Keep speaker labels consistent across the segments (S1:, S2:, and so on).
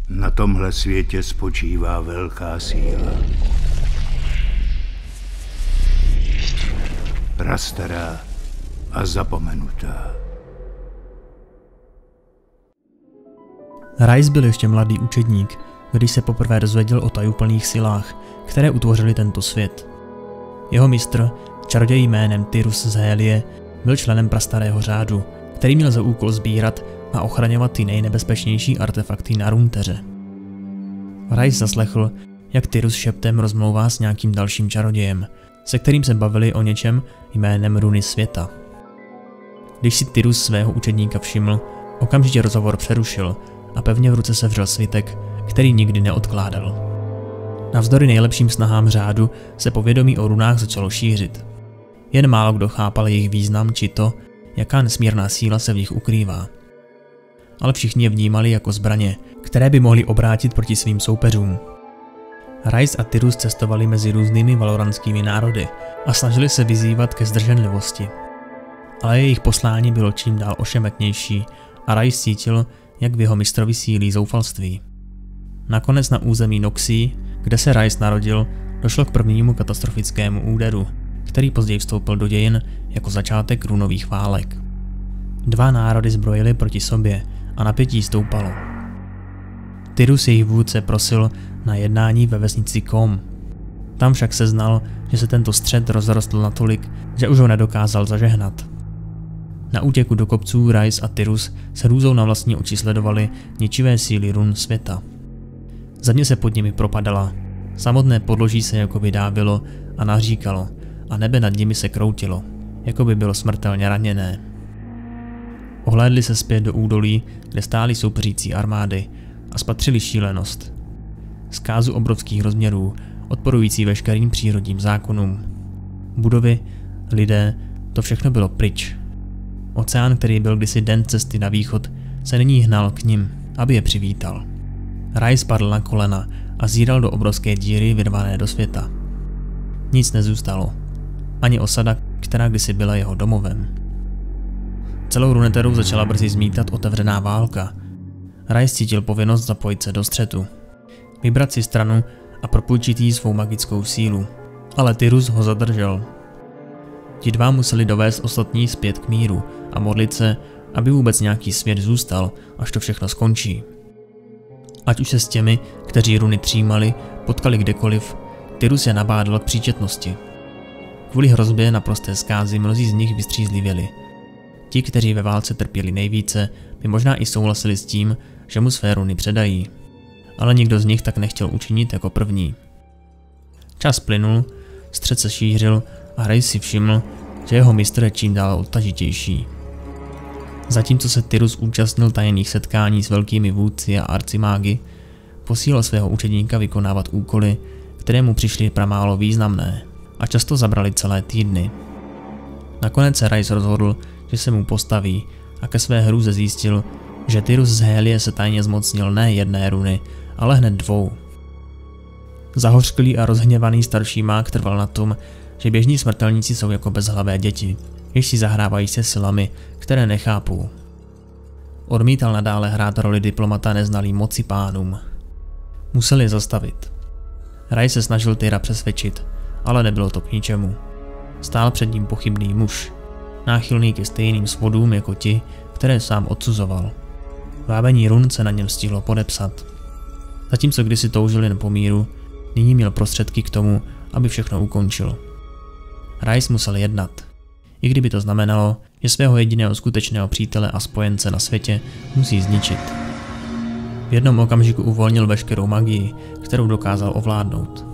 S1: Na tomhle světě spočívá velká síla. Prastará a zapomenutá.
S2: Rhys byl ještě mladý učedník, když se poprvé dozvěděl o tajuplných silách, které utvořily tento svět. Jeho mistr, čaroděj jménem Tyrus z Hélie, byl členem prastarého řádu, který měl za úkol sbírat a ochraňovat ty nejnebezpečnější artefakty na Runeterře. Rhys zaslechl, jak Tyrus šeptem rozmlouvá s nějakým dalším čarodějem, se kterým se bavili o něčem jménem runy světa. Když si Tyrus svého učedníka všiml, okamžitě rozhovor přerušil a pevně v ruce sevřel svitek, který nikdy neodkládal. Navzdory nejlepším snahám řádu se povědomí o runách začalo šířit. Jen málo kdo chápal jejich význam či to, jaká nesmírná síla se v nich ukrývá. Ale všichni je vnímali jako zbraně, které by mohli obrátit proti svým soupeřům. Rhys a Tyrus cestovali mezi různými valorantskými národy a snažili se vyzývat ke zdrženlivosti. Ale jejich poslání bylo čím dál ošemetnější a Rhys cítil, jak v jeho mistrovi sílí zoufalství. Nakonec na území Noxii, kde se Rhys narodil, došlo k prvnímu katastrofickému úderu, který později vstoupil do dějin jako začátek runových válek. Dva národy zbrojily proti sobě a napětí stoupalo. Tyrus jejich vůdce prosil na jednání ve vesnici Kom. Tam však seznal, že se tento střet rozrostl natolik, že už ho nedokázal zažehnat. Na útěku do kopců Rhys a Tyrus s hrůzou na vlastní oči sledovali ničivé síly run světa. Země se pod nimi propadala, samotné podloží se jakoby dávilo a naříkalo a nebe nad nimi se kroutilo, jako by bylo smrtelně raněné. Ohlédli se zpět do údolí, kde stály soupeřící armády a spatřili šílenost. Zkázu obrovských rozměrů, odporující veškerým přírodním zákonům. Budovy, lidé, to všechno bylo pryč. Oceán, který byl kdysi den cesty na východ, se nyní hnal k nim, aby je přivítal. Rhys padl na kolena a zíral do obrovské díry vyrvané do světa. Nic nezůstalo. Ani osada, která kdysi byla jeho domovem. Celou Runeterru začala brzy zmítat otevřená válka. Rhys cítil povinnost zapojit se do střetu. Vybrat si stranu a propůjčit jí svou magickou sílu. Ale Tyrus ho zadržel. Ti dva museli dovést ostatní zpět k míru a modlit se, aby vůbec nějaký svět zůstal, až to všechno skončí. Ať už se s těmi, kteří runy přijímali, potkali kdekoliv, Tyrus je nabádal k příčetnosti. Kvůli hrozbě naprosté zkázy mnozí z nich vystřízlivěli. Ti, kteří ve válce trpěli nejvíce, by možná i souhlasili s tím, že mu své runy předají. Ale nikdo z nich tak nechtěl učinit jako první. Čas plynul, střet se šířil a Rhys si všiml, že jeho mistr je čím dál odtažitější. Zatímco se Tyrus účastnil tajných setkání s velkými vůdci a arcimágy, posílal svého učedníka vykonávat úkoly, které mu přišly pramálo významné a často zabrali celé týdny. Nakonec se Rhys rozhodl, že se mu postaví a ke své hrůze zjistil, že Tyrus z Hélie se tajně zmocnil ne jedné runy, ale hned dvou. Zahořklý a rozhněvaný starší mák trval na tom, že běžní smrtelníci jsou jako bezhlavé děti, jež si zahrávají se silami, které nechápou. Odmítal nadále hrát roli diplomata neznalým moci pánům. Musel je zastavit. Rhys se snažil Tyra přesvědčit, ale nebylo to k ničemu. Stál před ním pochybný muž, náchylný ke stejným svodům jako ti, které sám odsuzoval. Vábení run se na něm stihlo podepsat. Zatímco kdysi toužil jen po míru, nyní měl prostředky k tomu, aby všechno ukončil. Rhys musel jednat, i kdyby to znamenalo, že svého jediného skutečného přítele a spojence na světě musí zničit. V jednom okamžiku uvolnil veškerou magii, kterou dokázal ovládnout.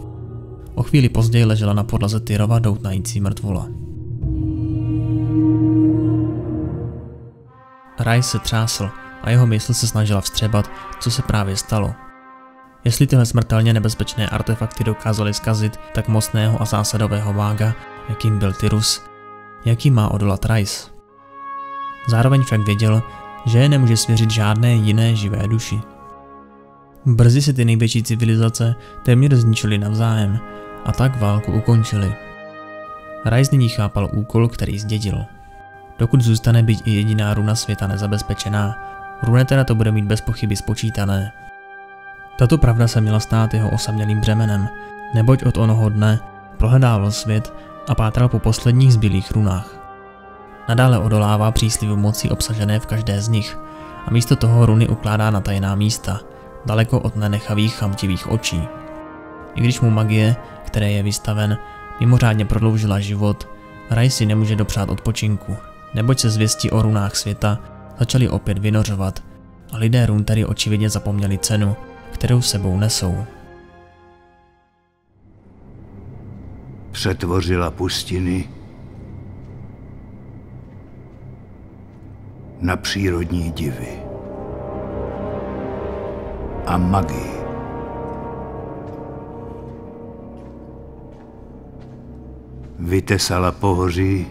S2: O chvíli později ležela na podlaze Tyrova doutnající mrtvola. Rhys se třásl a jeho mysl se snažila vstřebat, co se právě stalo. Jestli tyhle smrtelně nebezpečné artefakty dokázaly zkazit tak mocného a zásadového mága, jakým byl Tyrus, jaký má odolat Rhys. Zároveň však věděl, že je nemůže svěřit žádné jiné živé duši. Brzy se ty největší civilizace téměř zničily navzájem a tak válku ukončili. Rhys nyní chápal úkol, který zdědil. Dokud zůstane být i jediná runa světa nezabezpečená, Runeterra to bude mít bez pochyby spočítané. Tato pravda se měla stát jeho osamělým břemenem, neboť od onoho dne prohledával svět a pátral po posledních zbylých runách. Nadále odolává příslivu moci obsažené v každé z nich a místo toho runy ukládá na tajná místa, daleko od nenechavých chamtivých očí. I když mu magie, které je vystaven, mimořádně prodloužila život, Rais si nemůže dopřát odpočinku, neboť se zvěsti o runách světa začaly opět vynořovat a lidé run tedy očividně zapomněli cenu, kterou sebou nesou.
S1: Přetvořila pustiny na přírodní divy a magii. Vytesala pohoří,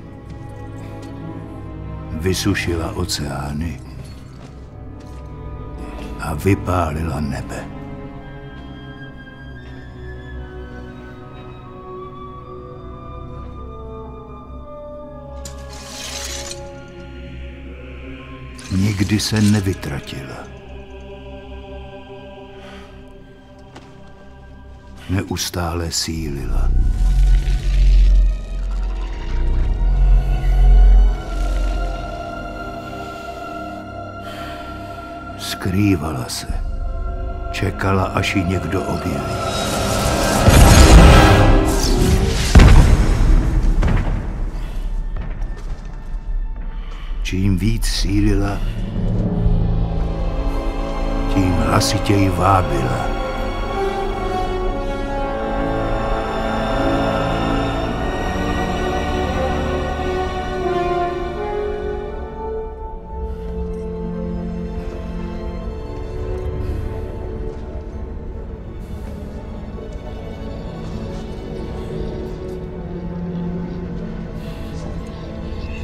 S1: vysušila oceány a vypálila nebe. Nikdy se nevytratila. Neustále sílila. Skrývala se. Čekala, až ji někdo objeví. Čím víc sílila, tím hlasitěji vábila.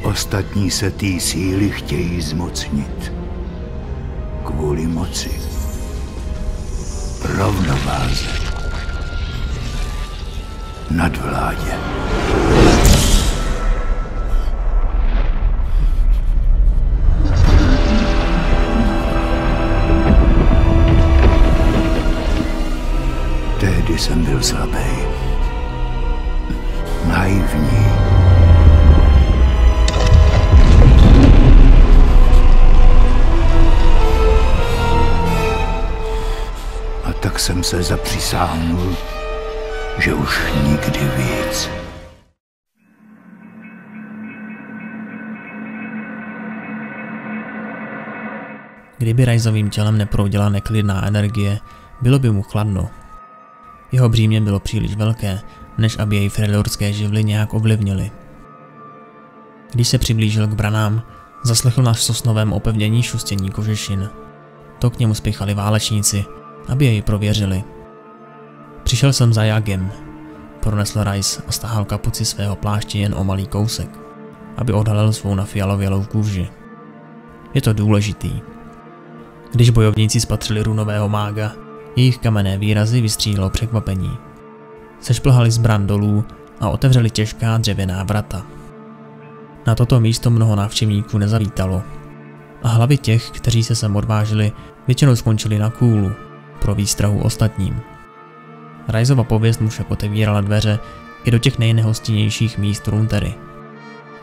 S1: Ostatní se té síly chtějí zmocnit. Kvůli moci. Rovnováze. Nadvládě. Tehdy jsem byl slabý. Naivní. Tak jsem se zapřisáhnul, že už nikdy víc.
S2: Kdyby Raisovým tělem neproudila neklidná energie, bylo by mu chladno. Jeho břímě bylo příliš velké, než aby jej freljordské živly nějak ovlivnily. Když se přiblížil k branám, zaslechl na sosnovém opevnění šustění kožešin. To k němu spěchali válečníci, aby jej prověřili. Přišel jsem za Jagem, pronesl Rais a stahal kapuci svého pláště jen o malý kousek, aby odhalil svou nafialovělou kůži. Je to důležitý. Když bojovníci spatřili runového mága, jejich kamenné výrazy vystřílilo překvapení. Sešplhali zbran dolů a otevřeli těžká dřevěná vrata. Na toto místo mnoho návštěvníků nezavítalo a hlavy těch, kteří se sem odvážili, většinou skončili na kůlu, pro výstrahu ostatním. Raisova pověst mu však otevírala dveře i do těch nejnehostinnějších míst Runeterry.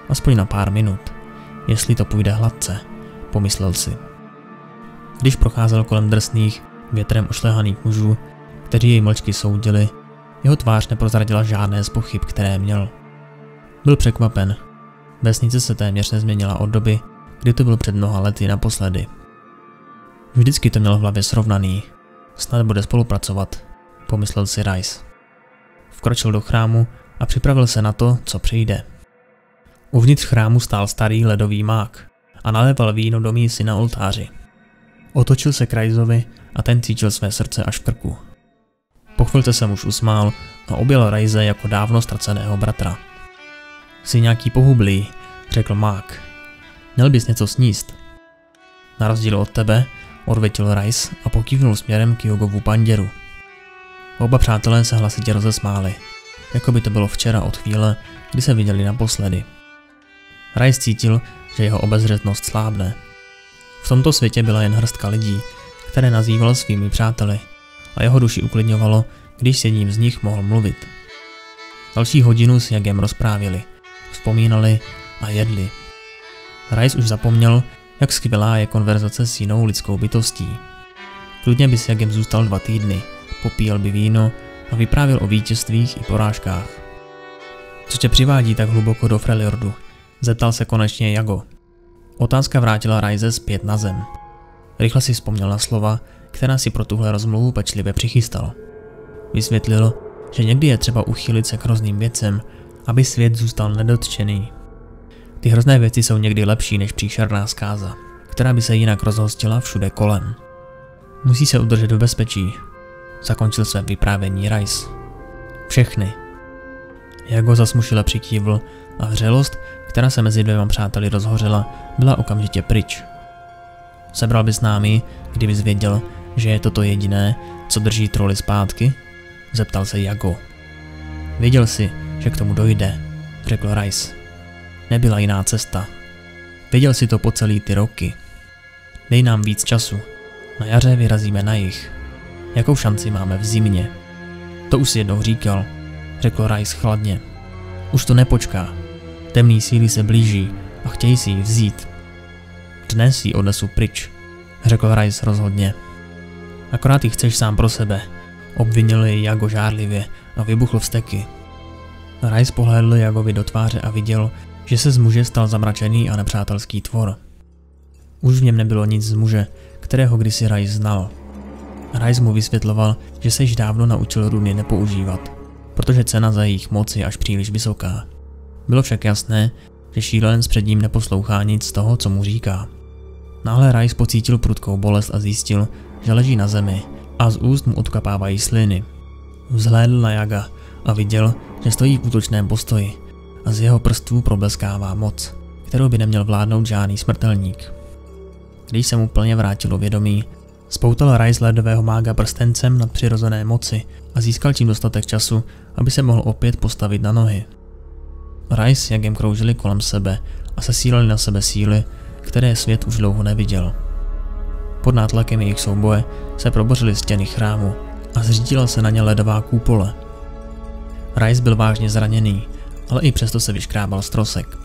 S2: Aspoň na pár minut, jestli to půjde hladce, pomyslel si. Když procházel kolem drsných, větrem ošlehaných mužů, kteří jej mlčky soudili, jeho tvář neprozradila žádné z pochyb, které měl. Byl překvapen. Vesnice se téměř nezměnila od doby, kdy to byl před mnoha lety naposledy. Vždycky to měl v hlavě srovnaný. Snad bude spolupracovat, pomyslel si Rais. Vkročil do chrámu a připravil se na to, co přijde. Uvnitř chrámu stál starý ledový mák a naléval víno do mísy na oltáři. Otočil se k Raisovi a ten cítil své srdce až v krku. Po chvilce se muž usmál a objel Raise jako dávno ztraceného bratra. Jsi nějaký pohublý, řekl mák. Měl bys něco sníst. Na rozdíl od tebe, odvětil Rais a pokývnul směrem k Jogovu panděru. Oba přátelé se hlasitě rozesmáli, jako by to bylo včera od chvíle, kdy se viděli naposledy. Rais cítil, že jeho obezřetnost slábne. V tomto světě byla jen hrstka lidí, které nazýval svými přáteli, a jeho duši uklidňovalo, když s jedním z nich mohl mluvit. Další hodinu s Jagem rozprávěli, vzpomínali a jedli. Rice už zapomněl, jak skvělá je konverzace s jinou lidskou bytostí. Klidně by s Jagem zůstal 2 týdny, popíjel by víno a vyprávěl o vítězstvích i porážkách. Co tě přivádí tak hluboko do Freljordu? Zeptal se konečně Jago. Otázka vrátila Rice zpět na zem. Rychle si vzpomněl na slova, která si pro tuhle rozmluvu pečlivě přichystal. Vysvětlil, že někdy je třeba uchylit se k hrozným věcem, aby svět zůstal nedotčený. Ty hrozné věci jsou někdy lepší než příšerná zkáza, která by se jinak rozhostila všude kolem. Musí se udržet v bezpečí. Zakončil své vyprávění Rice. Všechny. Jago zasmušile přikývl a vřelost, která se mezi 2 přáteli rozhořela, byla okamžitě pryč. Sebral bys námi, kdybys věděl, že je toto jediné, co drží troly zpátky? Zeptal se Jago. Věděl si, že k tomu dojde, řekl Rice. Nebyla jiná cesta. Věděl si to po celý ty roky. Dej nám víc času. Na jaře vyrazíme na jih. Jakou šanci máme v zimě? To už si jednou říkal, řekl Rice chladně. Už to nepočká. Temný síly se blíží a chtějí si ji vzít. Dnes ji odnesu pryč, řekl Rice rozhodně. Akorát ji chceš sám pro sebe, obvinil jej Jago žárlivě a vybuchl vzteky. Rice pohlédl Jagovi do tváře a viděl, že se z muže stal zamračený a nepřátelský tvor. Už v něm nebylo nic z muže, kterého kdysi Rice znal. Rice mu vysvětloval, že se již dávno naučil runy nepoužívat, protože cena za jejich moc je až příliš vysoká. Bylo však jasné, že šílenec před ním neposlouchá nic z toho, co mu říká. Náhle Rice pocítil prudkou bolest a zjistil, že leží na zemi a z úst mu odkapávají sliny. Vzhlédl na Jaga a viděl, že stojí v útočném postoji a z jeho prstů probleskává moc, kterou by neměl vládnout žádný smrtelník. Když se mu plně vrátilo vědomí, spoutal Rice ledového mága prstencem nadpřirozené moci a získal tím dostatek času, aby se mohl opět postavit na nohy. Rice s Jagem kroužili kolem sebe a sesílali na sebe síly, které svět už dlouho neviděl. Pod nátlakem jejich souboje se probořily stěny chrámu a zřítila se na ně ledová kúpole. Rice byl vážně zraněný, ale i přesto se vyškrábal z trosek.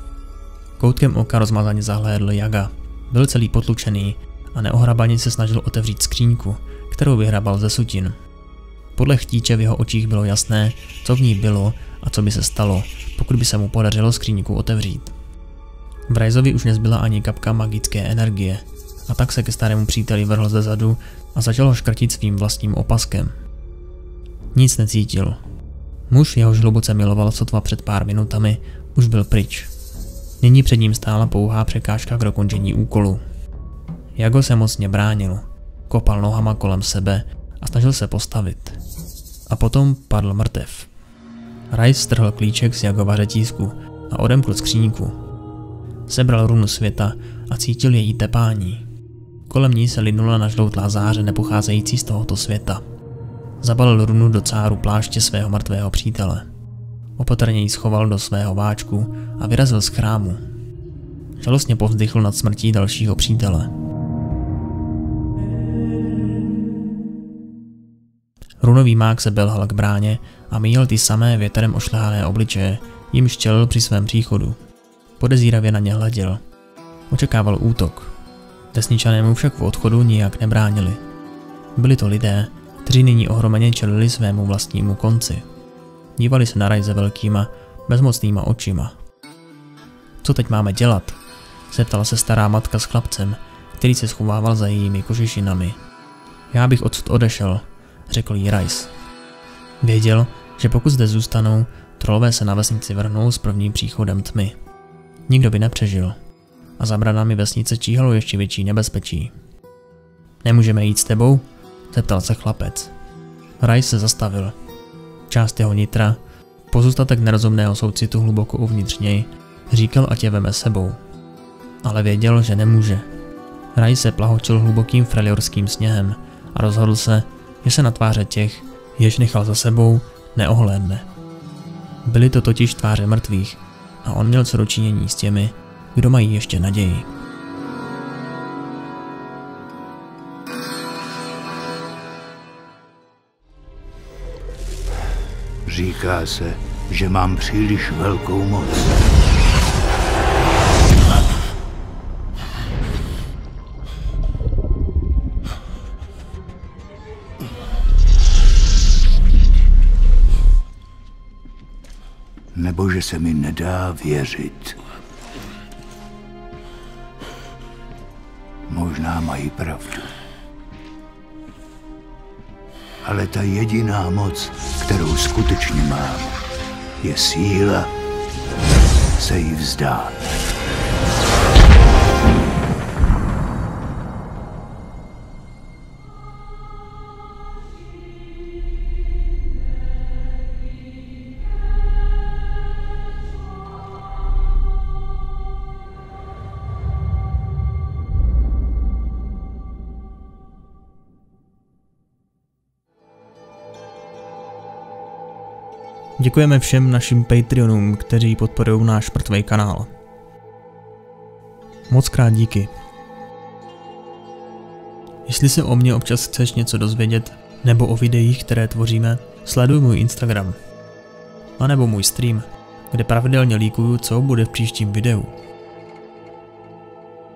S2: Koutkem oka rozmazaně zahlédl Jaga. Byl celý potlučený a neohrabaně se snažil otevřít skříňku, kterou vyhrabal ze sutin. Podle chtíče v jeho očích bylo jasné, co v ní bylo a co by se stalo, pokud by se mu podařilo skříňku otevřít. V Riceovi už nezbyla ani kapka magické energie, a tak se ke starému příteli vrhl ze zadu a začal ho škrtit svým vlastním opaskem. Nic necítil. Muž, jehož hluboce miloval sotva před pár minutami, už byl pryč. Nyní před ním stála pouhá překážka k dokončení úkolu. Jago se mocně bránil, kopal nohama kolem sebe a snažil se postavit. A potom padl mrtev. Rice strhl klíček z Jagova řetízku a odemkl skříňku. Sebral runu světa a cítil její tepání. Kolem ní se linula nažloutlá záře nepocházející z tohoto světa. Zabalil runu do cáru pláště svého mrtvého přítele. Opatrně ji schoval do svého váčku a vyrazil z chrámu. Žalostně povzdychl nad smrtí dalšího přítele. Runový mák se belhal k bráně a míjel ty samé větrem ošlehané obličeje, jimž čelil při svém příchodu. Podezíravě na ně hleděl. Očekával útok. Vesničané mu však v odchodu nijak nebránili. Byli to lidé, kteří nyní ohromeně čelili svému vlastnímu konci. Dívali se na Rice velkýma, bezmocnýma očima. Co teď máme dělat? Zeptala se stará matka s chlapcem, který se schovával za jejími kožešinami. Já bych odsud odešel, řekl jí Rice. Věděl, že pokud zde zůstanou, trolové se na vesnici vrhnou s prvním příchodem tmy. Nikdo by nepřežil. A za branami vesnice číhalo ještě větší nebezpečí. Nemůžeme jít s tebou? Zeptal se chlapec. Rice se zastavil. Část jeho nitra, pozůstatek nerozumného soucitu hluboko uvnitř něj, říkal, ať je veme sebou. Ale věděl, že nemůže. Rice se plahočil hlubokým freljorským sněhem a rozhodl se, že se na tváře těch, jež nechal za sebou, neohlédne. Byly to totiž tváře mrtvých a on měl co dočinění s těmi, kdo mají ještě naději.
S1: Říká se, že mám příliš velkou moc. Nebo že se mi nedá věřit. Možná mají pravdu. Ale ta jediná moc, kterou skutečně mám, je síla se jí vzdát.
S2: Děkujeme všem našim Patreonům, kteří podporují náš mrtvej kanál. Moc krát díky. Jestli se o mně občas chceš něco dozvědět, nebo o videích, které tvoříme, sleduj můj Instagram. A nebo můj stream, kde pravidelně líkuju, co bude v příštím videu.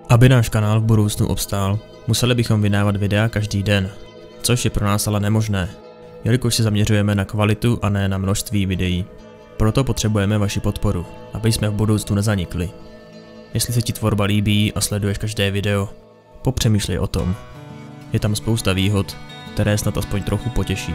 S2: Aby náš kanál v budoucnu obstál, museli bychom vydávat videa každý den, což je pro nás ale nemožné, jelikož se zaměřujeme na kvalitu a ne na množství videí. Proto potřebujeme vaši podporu, aby jsme v budoucnu nezanikli. Jestli se ti tvorba líbí a sleduješ každé video, popřemýšlej o tom. Je tam spousta výhod, které snad aspoň trochu potěší.